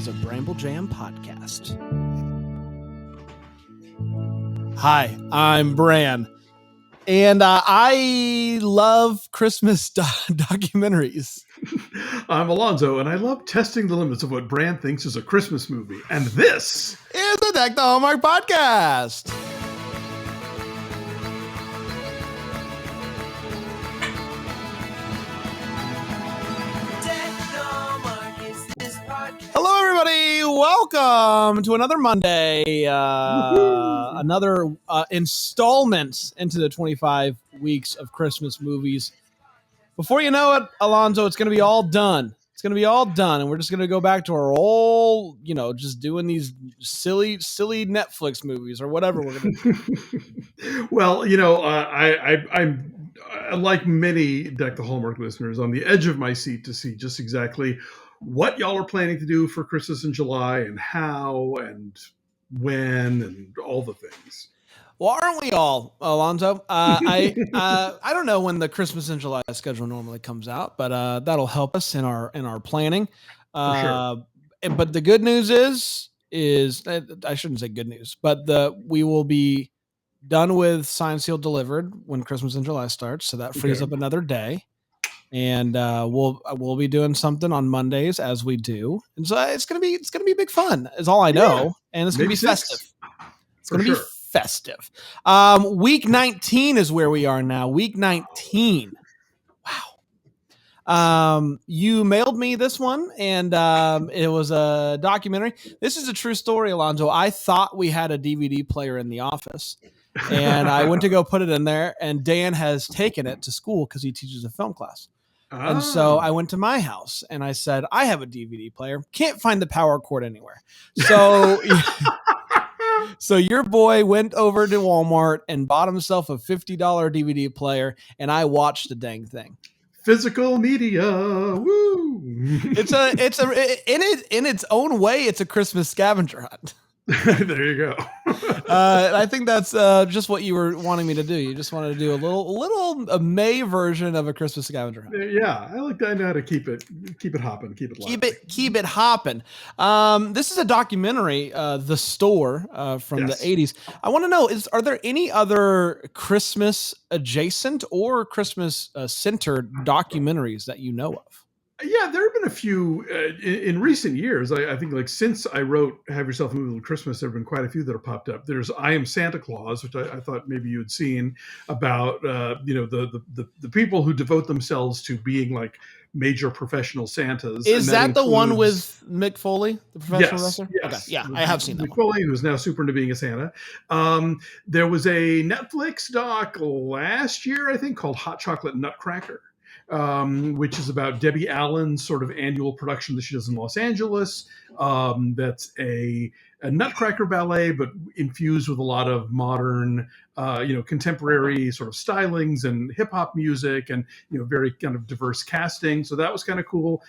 is a Bramble Jam podcast. Hi, I'm Bran, and I love Christmas documentaries. I'm Alonzo, and I love testing the limits of what Bran thinks is a Christmas movie. And this is the Deck the Hallmark podcast. Hello, everybody. Welcome to another Monday, another installment into the 25 weeks of Christmas movies. Before you know it, Alonzo, it's going to be all done. It's going to be all done, and we're just going to go back to our old, just doing these silly Netflix movies or whatever we're going to do. Well, I'm like many Deck the Hallmark listeners on the edge of my seat to see just exactly what y'all are planning to do for Christmas in July and how and when and all the things. Well, aren't we all, Alonzo? I don't know when the Christmas in July schedule normally comes out, but that'll help us in our planning. For sure. But the good news is I shouldn't say good news, but we will be done with Signed, Sealed, Delivered when Christmas in July starts, so that frees up another day. And we'll be doing something on Mondays as we do, and so it's gonna be big fun. Is all I know, and it's gonna be festive. It's gonna be festive. Week 19 is where we are now. Week 19. Wow. You mailed me this one, and it was a documentary. This is a true story, Alonzo. I thought we had a DVD player in the office, and I went to go put it in there, and Dan has taken it to school because he teaches a film class. And so I went to my house and I said, I have a DVD player. Can't find the power cord anywhere. So, so your boy went over to Walmart and bought himself a $50 DVD player, and I watched the dang thing. Physical media, woo! In its own way, it's a Christmas scavenger hunt. There you go. I think that's just what you were wanting me to do. You just wanted to do a May version of a Christmas scavenger hunt. Yeah, I know how to keep it hopping, keep it live. Keep it hopping. This is a documentary, The Store, from the 80s. I want to know, are there any other Christmas adjacent or Christmas centered documentaries that you know of? Yeah, there have been a few in recent years. I think, like, since I wrote Have Yourself a Movie Little Christmas, there have been quite a few that have popped up. There's I Am Santa Claus, which I thought maybe you had seen, about the people who devote themselves to being like major professional Santas. Is that the one with Mick Foley, the professional wrestler? Yes. Okay. Yeah, I have seen that Mick Foley, who's now super into being a Santa. There was a Netflix doc last year, I think, called Hot Chocolate Nutcracker. Which is about Debbie Allen's sort of annual production that she does in Los Angeles. That's a Nutcracker ballet, but infused with a lot of modern, contemporary sort of stylings and hip hop music, and very kind of diverse casting. So that was kind of cool.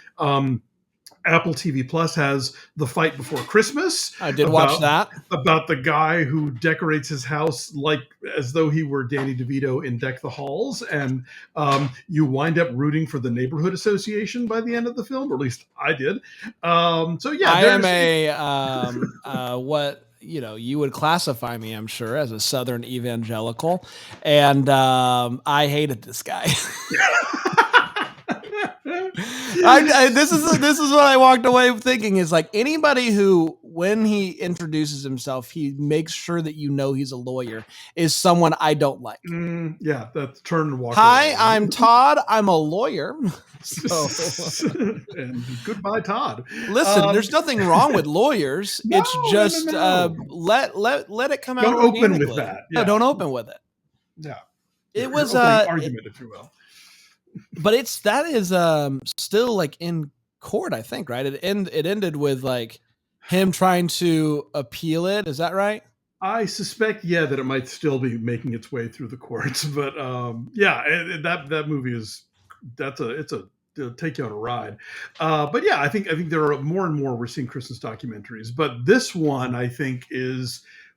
Apple TV Plus has The Fight Before Christmas. I did watch that. About the guy who decorates his house as though he were Danny DeVito in Deck the Halls. And you wind up rooting for the neighborhood association by the end of the film, or at least I did. I am what you would classify me, I'm sure, as a Southern evangelical. And I hated this guy. This is what I walked away thinking, is like, anybody who, when he introduces himself, he makes sure that he's a lawyer, is someone I don't like. Yeah, that's turn and walk. Hi, away. I'm Todd. I'm a lawyer. And goodbye, Todd. Listen, there's nothing wrong with lawyers. It's just let it come out. Don't open with that. Yeah. No, don't open with it. Yeah, it was argument, if you will. But that is still like in court, I think, right? It ended with like him trying to appeal it. Is that right? I suspect, that it might still be making its way through the courts. But that movie it'll take you on a ride. But yeah, I think there are more and more we're seeing Christmas documentaries. But this one, I think,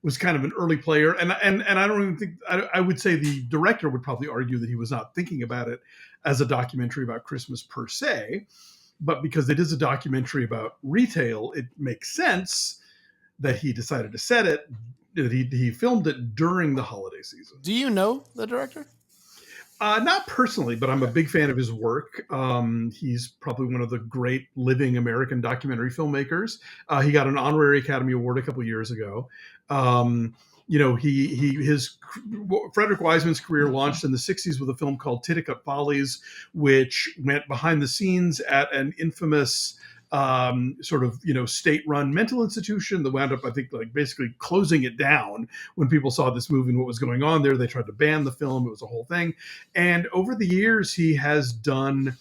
was kind of an early player, and I don't even think I would say the director would probably argue that he was not thinking about it as a documentary about Christmas per se, but because it is a documentary about retail, it makes sense that he decided to set it. That he filmed it during the holiday season. Do you know the director? Not personally, but I'm a big fan of his work. He's probably one of the great living American documentary filmmakers. He got an honorary Academy Award a couple years ago. His Frederick Wiseman's career launched in the '60s with a film called Titicut Follies, which went behind the scenes at an infamous state-run mental institution that wound up, I think, like basically closing it down when people saw this movie and what was going on there. They tried to ban the film. It was a whole thing. And over the years, he has done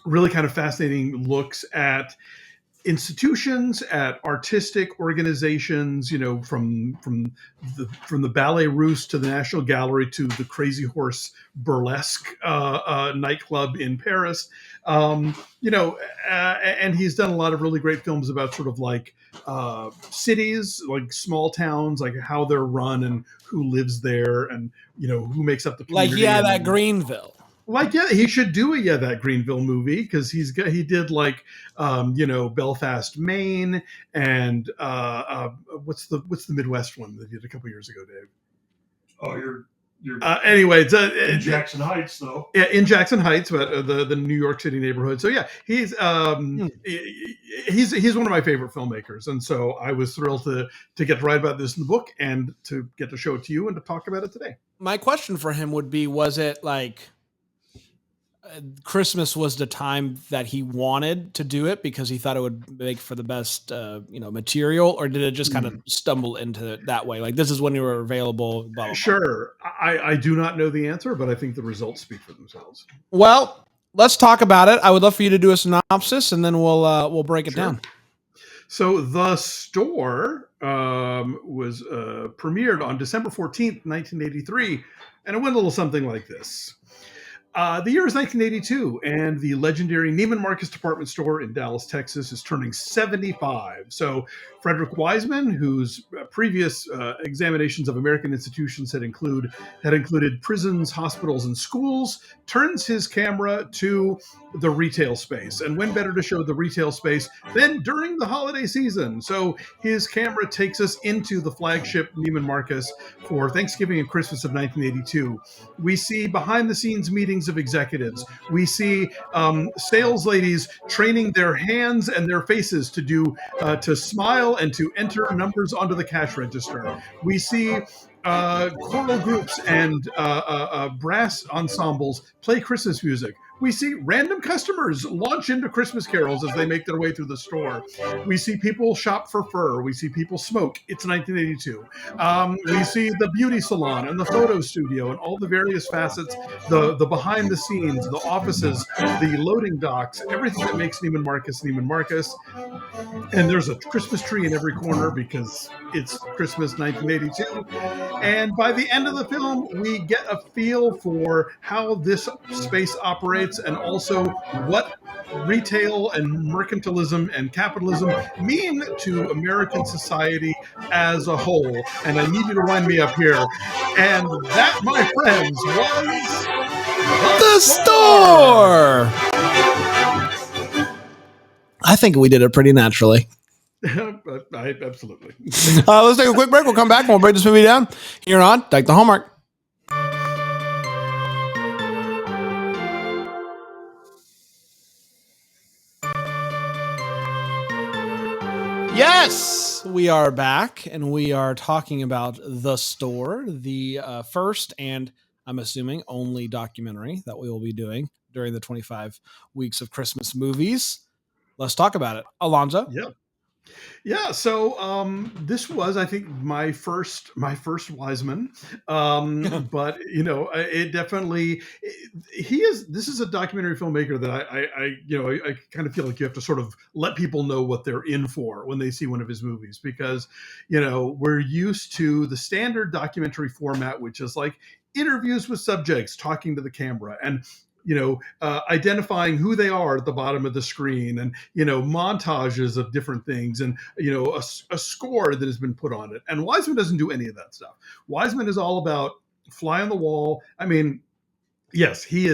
really kind of fascinating looks at institutions, at artistic organizations, from the Ballet Russe to the National Gallery to the Crazy Horse burlesque nightclub in Paris. And he's done a lot of really great films about sort of like cities, like small towns, like how they're run and who lives there, and who makes up the community. Like that Greenville. Like, yeah, he should do that Greenville movie, because he did like Belfast, Maine, and what's the Midwest one that he did a couple years ago, Dave? Oh, you're anyway, it's in Jackson Heights, though. Yeah, in Jackson Heights, but the New York City neighborhood. So yeah, he's one of my favorite filmmakers, and so I was thrilled to get to write about this in the book and to get to show it to you and to talk about it today. My question for him would be: was it like Christmas was the time that he wanted to do it because he thought it would make for the best, material, or did it just kind of stumble into it that way? Like, this is when you were available. Blah, blah, blah. Sure. I do not know the answer, but I think the results speak for themselves. Well, let's talk about it. I would love for you to do a synopsis, and then we'll break it down. So The Store was premiered on December 14th, 1983, and it went a little something like this. The year is 1982, and the legendary Neiman Marcus department store in Dallas, Texas, is turning 75. So Frederick Wiseman, whose previous examinations of American institutions had included prisons, hospitals, and schools, turns his camera to the retail space. And when better to show the retail space than during the holiday season? So his camera takes us into the flagship Neiman Marcus for Thanksgiving and Christmas of 1982. We see behind the scenes meetings of executives. We see sales ladies training their hands and their faces to smile and to enter numbers onto the cash register. We see choral groups and brass ensembles play Christmas music. We see random customers launch into Christmas carols as they make their way through the store. We see people shop for fur. We see people smoke. It's 1982. We see the beauty salon and the photo studio and all the various facets, the behind the scenes, the offices, the loading docks, everything that makes Neiman Marcus Neiman Marcus. And there's a Christmas tree in every corner because it's Christmas 1982. And by the end of the film, we get a feel for how this space operates, and also what retail and mercantilism and capitalism mean to American society as a whole. And I need you to wind me up here. And that, my friends, was The Store. I think we did it pretty naturally. Absolutely. Let's take a quick break. We'll come back and we'll break this movie down here on Take the Hallmark. Yes, we are back, and we are talking about The Store, the first and, I'm assuming, only documentary that we will be doing during the 25 weeks of Christmas movies. Let's talk about it. Alonzo? Yeah. So this was, I think, my first Wiseman. But it definitely this is a documentary filmmaker that I kind of feel like you have to sort of let people know what they're in for when they see one of his movies, because we're used to the standard documentary format, which is like interviews with subjects talking to the camera and identifying who they are at the bottom of the screen, and montages of different things, and a score that has been put on it. And Wiseman doesn't do any of that stuff. Wiseman is all about fly on the wall. I mean, yes, he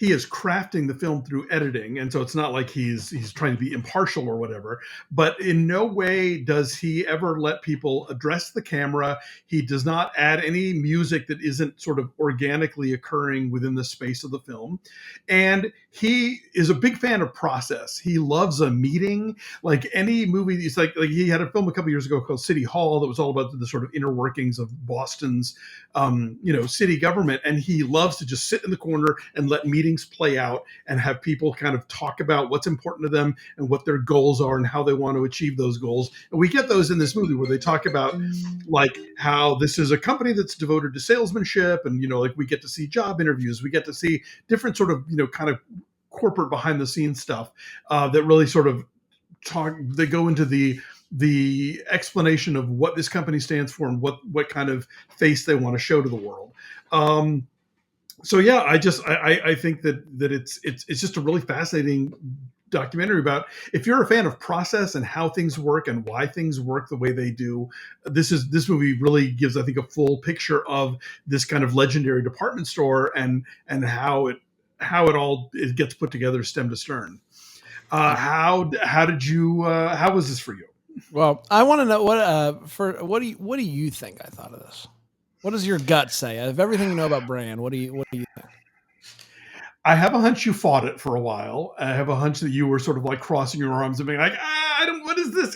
he is crafting the film through editing, and so it's not like he's trying to be impartial or whatever. But in no way does he ever let people address the camera. He does not add any music that isn't sort of organically occurring within the space of the film. And he is a big fan of process. He loves a meeting. Like any movie, it's like he had a film a couple years ago called City Hall that was all about the sort of inner workings of Boston's, city government. And he loves to just sit in the corner and let meetings play out and have people kind of talk about what's important to them and what their goals are and how they want to achieve those goals. And we get those in this movie where they talk about like how this is a company that's devoted to salesmanship, and like we get to see job interviews, we get to see different sort of kind of corporate behind the scenes stuff that really sort of they go into the explanation of what this company stands for and what kind of face they want to show to the world. So yeah, I think that it's just a really fascinating documentary about, if you're a fan of process and how things work and why things work the way they do, this movie really gives, I think, a full picture of this kind of legendary department store and how it all gets put together stem to stern. How was this for you? Well, I want to know what do you think I thought of this? What does your gut say? Of everything you know about Bran, what do you think? I have a hunch you fought it for a while. I have a hunch that you were sort of like crossing your arms and being like, what is this?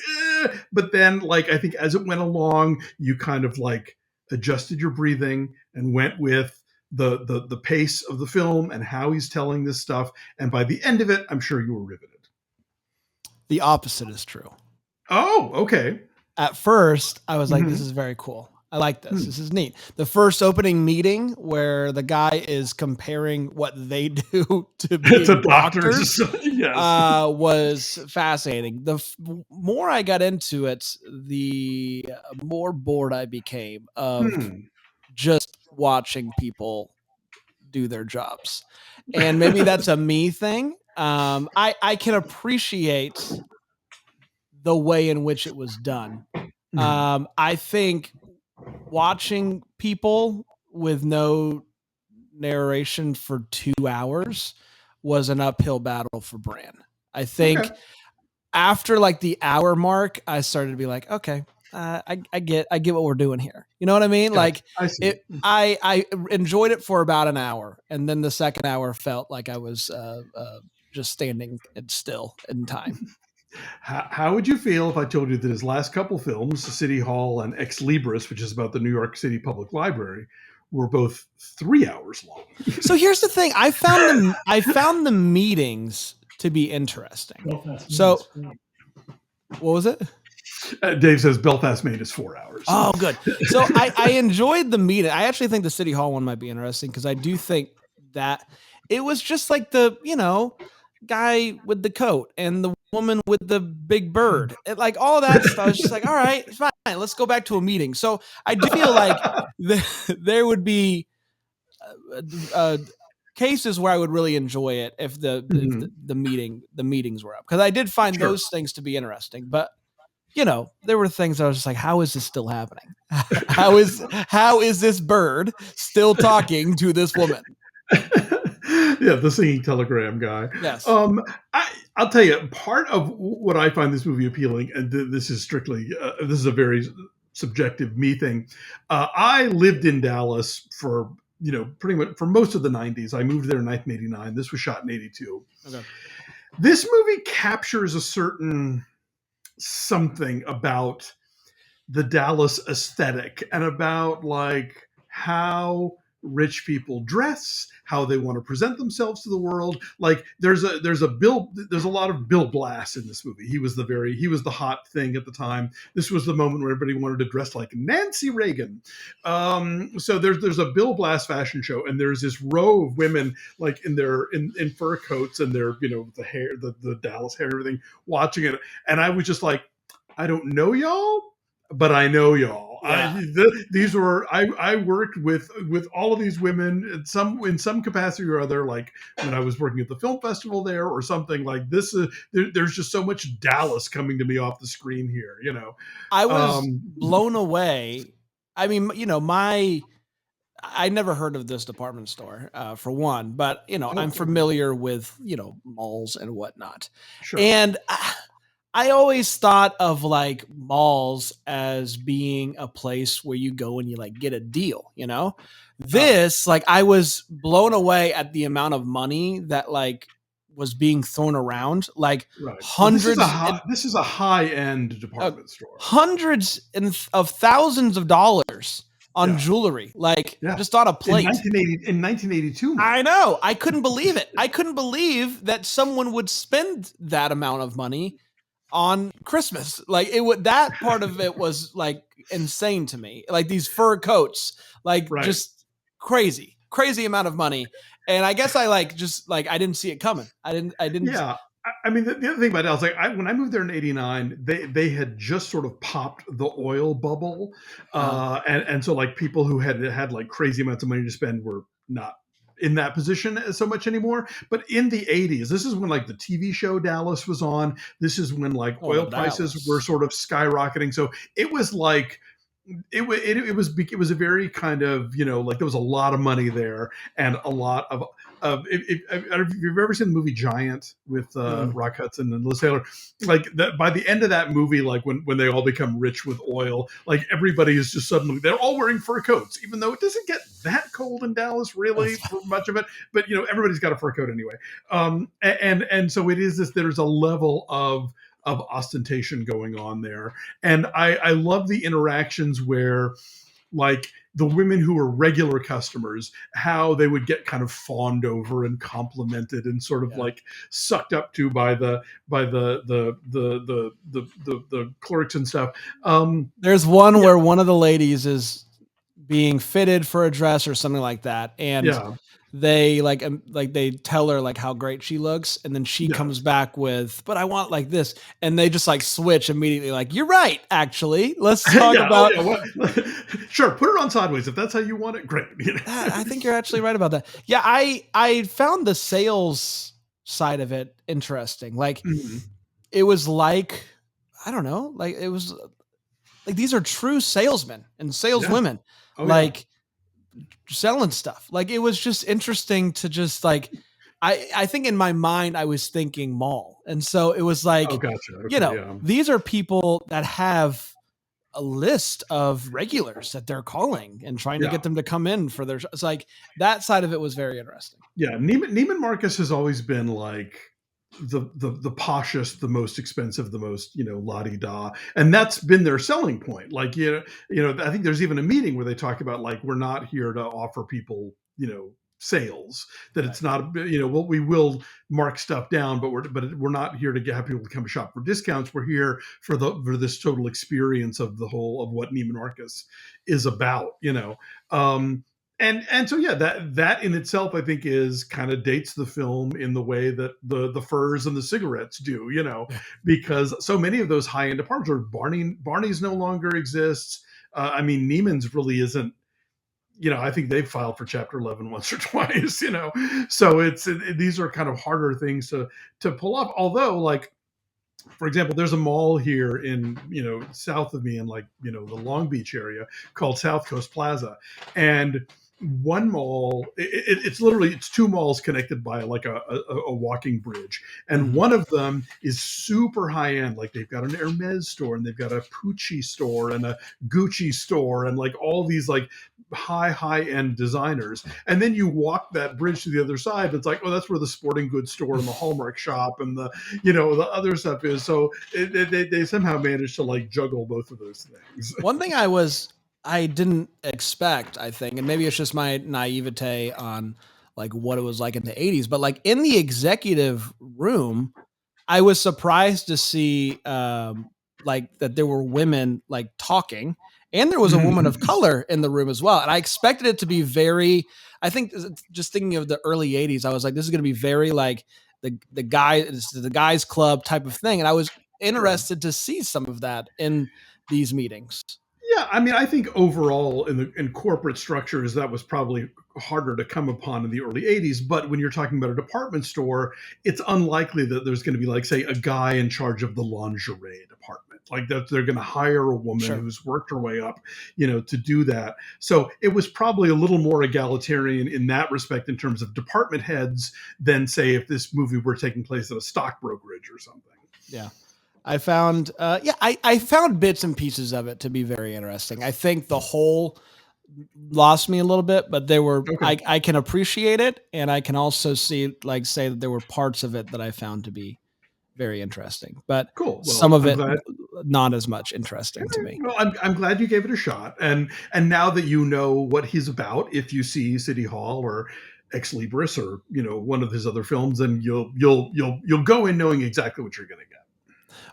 But then, like, I think as it went along, you kind of like adjusted your breathing and went with the pace of the film and how he's telling this stuff. And by the end of it, I'm sure you were riveted. The opposite is true. Oh, okay. At first, I was like, this is very cool. I like this. This is neat. The first opening meeting where the guy is comparing what they do to be doctors yes. Was fascinating. The more I got into it, the more bored I became of just watching people do their jobs. And maybe that's a me thing. I can appreciate the way in which it was done. I think watching people with no narration for 2 hours was an uphill battle for Bran. I think after like the hour mark, I started to be like, okay, I get what we're doing here. You know what I mean? Yeah, like I enjoyed it for about an hour, and then the second hour felt like I was just standing still in time. How would you feel if I told you that his last couple films, City Hall and Ex Libris, which is about the New York City Public Library, were both 3 hours long? So here's the thing: I found the meetings to be interesting. So, what was it? Dave says Belfast, Maine is 4 hours. Oh, good. So I enjoyed the meeting. I actually think the City Hall one might be interesting because I do think that it was just like the guy with the coat and the woman with the big bird, like all that stuff. I was just like, all right, fine, let's go back to a meeting. So I do feel like there would be cases where I would really enjoy it if the meetings were up, because I did find those things to be interesting. But there were things I was just like, how is this still happening? How is this bird still talking to this woman? Yeah, the singing telegram guy. Yes. I'll tell you, part of what I find this movie appealing, and this is strictly, this is a very subjective me thing. I lived in Dallas for, pretty much for most of the 90s. I moved there in 1989. This was shot in 82. Okay. This movie captures a certain something about the Dallas aesthetic and about like how rich people dress, how they want to present themselves to the world. Like there's a lot of Bill Blass in this movie. He was the hot thing at the time. This was the moment where everybody wanted to dress like Nancy Reagan. So there's a Bill Blass fashion show, and there's this row of women like in fur coats and their the hair, the Dallas hair and everything, watching it. And I was just like, I don't know y'all, but I know y'all. Yeah. I worked with all of these women in some capacity or other, like when I was working at the film festival there or something like this. There's just so much Dallas coming to me off the screen here. I was blown away. I mean, I never heard of this department store, for one, but I'm Oh, familiar with malls and whatnot, sure. and I always thought of like malls as being a place where you go and you like get a deal. Uh, This, like, I was blown away at the amount of money that like was being thrown around, like right. Well, hundreds this is a high end uh, department store. hundreds of thousands of dollars on Yeah. jewelry, like Yeah. just on a In plate. 1982. I know. I couldn't believe it. I couldn't believe that someone would spend that amount of money on Christmas. Like it would, that part of it was like insane to me. Like these fur coats, like Right. just crazy amount of money. And I guess I like just like I didn't see it coming. I didn't. Yeah. I mean, the other thing about Dallas, like when I moved there in '89, they had just sort of popped the oil bubble, and so like people who had like crazy amounts of money to spend were not in that position so much anymore. But in the '80s, this is when like the TV show Dallas was on. This is when like Oh, oil prices Dallas. were sort of skyrocketing. So it was like it was a very kind of like there was a lot of money there and a lot of I don't know if you've ever seen the movie Giant with Mm. Rock Hudson and Liz Taylor. Like that, by the end of that movie, like when they all become rich with oil, like everybody is just suddenly they're all wearing fur coats, even though it doesn't get that cold in Dallas really for much of it. But everybody's got a fur coat anyway. And so it is this. There's a level of ostentation going on there, and I love the interactions where like the women who were regular customers, how they would get kind of fawned over and complimented and sort of Yeah. like sucked up to by the clerks and stuff. There's one where one of the ladies is being fitted for a dress or something like that, and Yeah, they like they tell her like how great she looks, and then she yes. comes back with, but I want like this, and they just like switch immediately, like, you're right, actually, let's talk about Sure, put it on sideways if that's how you want it. Great. I think you're actually right about that. Yeah, I found the sales side of it interesting. Like Mhm. it was like, I don't know, like it was like these are true salesmen and saleswomen, Oh, yeah. like selling stuff. Like it was just interesting to just like I think in my mind I was thinking mall. And so it was like, Oh, gotcha. Okay, yeah. these are people that have a list of regulars that they're calling and trying to Yeah. get them to come in for their, it's like that side of it was very interesting. Yeah, Neiman Marcus has always been like the poshest, the most expensive, the most la-di-da, and that's been their selling point. Like I think there's even a meeting where they talk about like we're not here to offer people sales, that it's not we will mark stuff down, but we're not here to have people to come shop for discounts. We're here for this total experience of the whole of what Neiman Marcus is about. And so yeah, that in itself I think is kind of dates the film in the way that the furs and the cigarettes do, because so many of those high end departments are Barney's no longer exists. I mean, Neiman's really isn't. I think they've filed for Chapter 11 once or twice. So these are kind of harder things to pull off. Although, like, for example, there's a mall here in south of me in like the Long Beach area called South Coast Plaza, and one mall it's two malls connected by like a walking bridge, and one of them is super high end. Like they've got an Hermes store and they've got a Pucci store and a Gucci store and like all these like high end designers. And then you walk that bridge to the other side, it's like, oh, that's where the sporting goods store and the Hallmark shop and the the other stuff is. So they somehow managed to like juggle both of those things. One thing I didn't expect, I think, and maybe it's just my naivete on like what it was like in the 80s, but like in the executive room, I was surprised to see like that there were women like talking, and there was a woman of color in the room as well. And I expected it to be very, I think just thinking of the early 80s, I was like, this is going to be very like the guys club type of thing. And I was interested to see some of that in these meetings. Yeah, I mean, I think overall in corporate structures, that was probably harder to come upon in the early 80s. But when you're talking about a department store, it's unlikely that there's going to be like, say, a guy in charge of the lingerie department. like that they're going to hire a woman Sure. who's worked her way up, to do that. So it was probably a little more egalitarian in that respect in terms of department heads than, say, if this movie were taking place at a stock brokerage or something. Yeah. I found, I found bits and pieces of it to be very interesting. I think the whole lost me a little bit, but they were, Okay. I can appreciate it. And I can also say that there were parts of it that I found to be very interesting, but Cool. Well, some of I'm it glad. not as much interesting to me. Well, I'm glad you gave it a shot, and now that you know what he's about, if you see City Hall or Ex Libris or one of his other films, then you'll go in knowing exactly what you're going to get.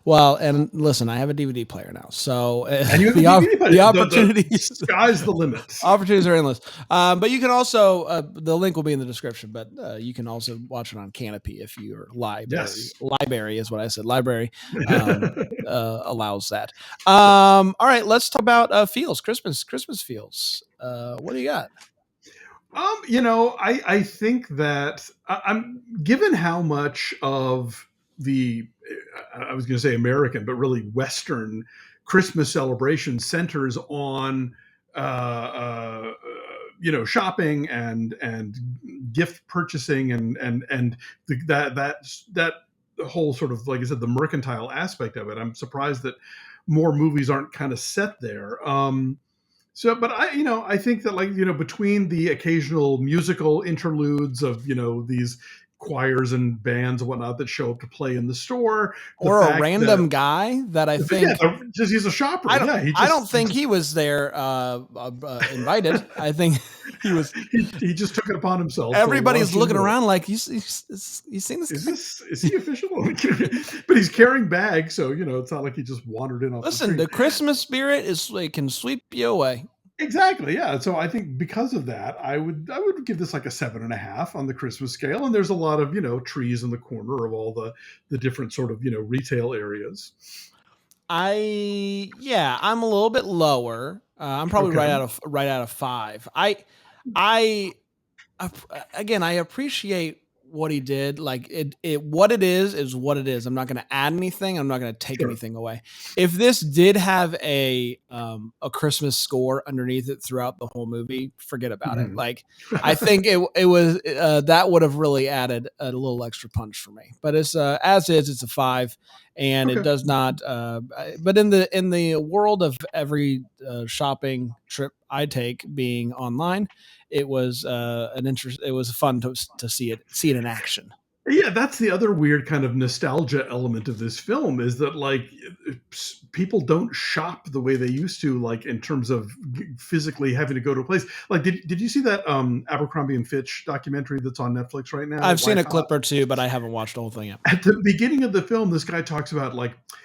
Well, and listen, I have a DVD player now, so And you have the a DVD player. the opportunities The sky's the limit. opportunities are endless. But you can also the link will be in the description. But you can also watch it on Canopy if your library. Yes. Library is what I said. Library allows that. All right, let's talk about feels. Christmas feels. What do you got? I think that I'm given how much of the, I was going to say American, but really Western Christmas celebration centers on, shopping and gift purchasing and that whole sort of, like I said, the mercantile aspect of it. I'm surprised that more movies aren't kind of set there. But I think that between the occasional musical interludes of, these choirs and bands and whatnot that show up to play in the store, Or a random guy that I think just he's a shopper. I don't think he was there invited. I think he was. He just took it upon himself. Everybody's looking around like you seen this guy? Is he official? But he's carrying bags, so it's not like he just wandered in off Listen, the the street. Christmas spirit can sweep you away. Exactly, yeah. So I think because of that, I would give this like a 7.5 on the Christmas scale. And there's a lot of trees in the corner of all the different sort of retail areas. I'm a little bit lower. I'm probably Okay. right out of 5. I again, I appreciate what he did. Like what it is what it is. I'm not going to add anything. I'm not going to take Sure. anything away. If this did have a Christmas score underneath it throughout the whole movie, forget about it. Like, I think it was that would have really added a little extra punch for me. But it's as is, it's a 5, and Okay. it does not. But in the world of every shopping trip I take being online, it was it was fun to see it in action. Yeah, that's the other weird kind of nostalgia element of this film is that people don't shop the way they used to, like in terms of physically having to go to a place. Like, did you see that Abercrombie and Fitch documentary that's on Netflix right now? I've seen a clip or two, but I haven't watched the whole thing yet. At the beginning of the film, this guy talks about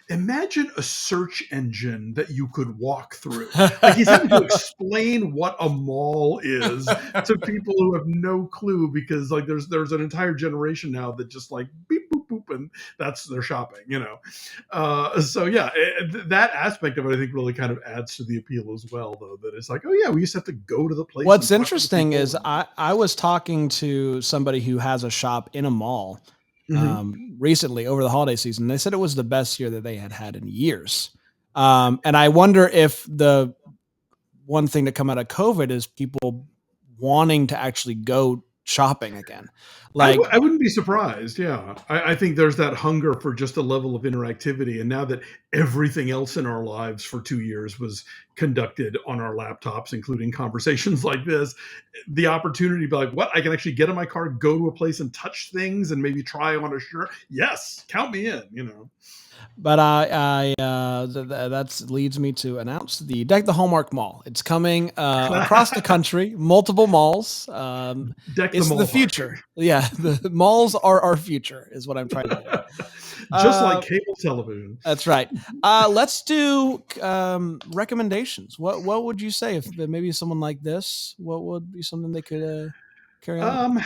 imagine a search engine that you could walk through. Like, he's having to explain what a mall is to people who have no clue, because there's an entire generation now that just beep boop boop, and that's their shopping. So yeah, that aspect of it I think really kind of adds to the appeal as well, though, that it's like, oh yeah, we used to have to go to the place. What's interesting is I was talking to somebody who has a shop in a mall recently over the holiday season. They said it was the best year that they had in years. And I wonder if the one thing to come out of COVID is people wanting to actually go shopping again. Like, I wouldn't be surprised. Yeah. I think there's that hunger for just a level of interactivity. And now that everything else in our lives for 2 years was conducted on our laptops, including conversations like this, the opportunity to be like, what? I can actually get in my car, go to a place and touch things and maybe try on a shirt. Yes. Count me in, But that leads me to announce the Deck the Hallmark Mall. It's coming across the country, multiple malls. It's the future. Yeah, the malls are our future, is what I'm trying to do. Just like cable television. That's right. Let's do recommendations. What would you say if maybe someone like this? What would be something they could carry on?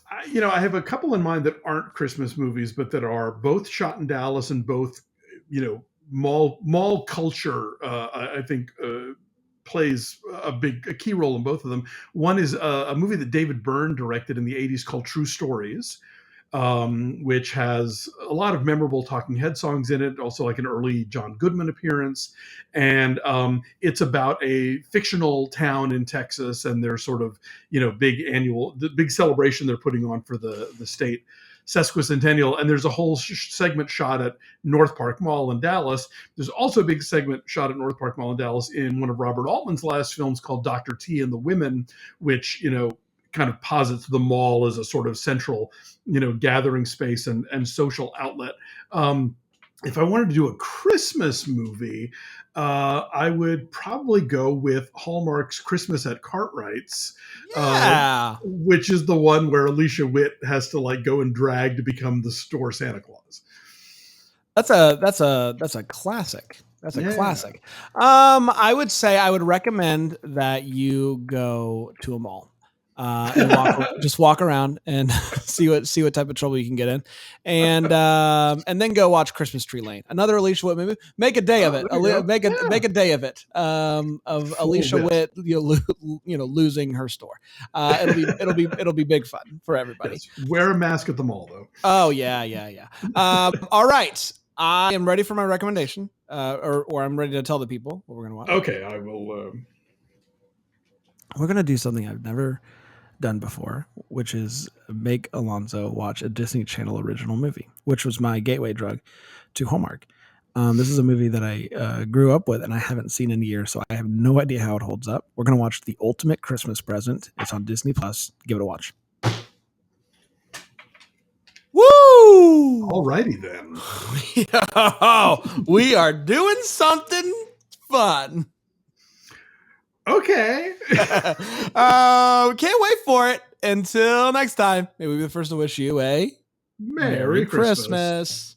I have a couple in mind that aren't Christmas movies, but that are both shot in Dallas and both, mall culture. I think plays a key role in both of them. One is a movie that David Byrne directed in the 80s called True Stories. which has a lot of memorable Talking Head songs in it, also like an early John Goodman appearance. And it's about a fictional town in Texas and their sort of, the big celebration they're putting on for the state sesquicentennial. And there's a whole segment shot at North Park Mall in Dallas. There's also a big segment shot at North Park Mall in Dallas in one of Robert Altman's last films called Dr. T and the Women, which, kind of posits the mall as a sort of central, gathering space and social outlet. If I wanted to do a Christmas movie, I would probably go with Hallmark's Christmas at Cartwright's, which is the one where Alicia Witt has to like go and drag to become the store Santa Claus. That's a classic. That's a classic. I would say I would recommend that you go to a mall. And just walk around and see what type of trouble you can get in, and then go watch Christmas Tree Lane, another Alicia Witt movie. Make a day of it. Make a day of it. Of Alicia Witt, losing her store. It'll be big fun for everybody. Yes. Wear a mask at the mall, though. Oh yeah. All right, I am ready for my recommendation, or I'm ready to tell the people what we're gonna watch. Okay, I will. We're gonna do something I've never done before, which is make Alonzo watch a Disney Channel original movie, which was my gateway drug to Hallmark. This is a movie that I grew up with and I haven't seen in years, so I have no idea how it holds up. We're going to watch The Ultimate Christmas Present. It's on Disney Plus. Give it a watch. Woo! Alrighty then. We are doing something fun. Okay. Can't wait for it. Until next time, may we be the first to wish you a Merry Christmas.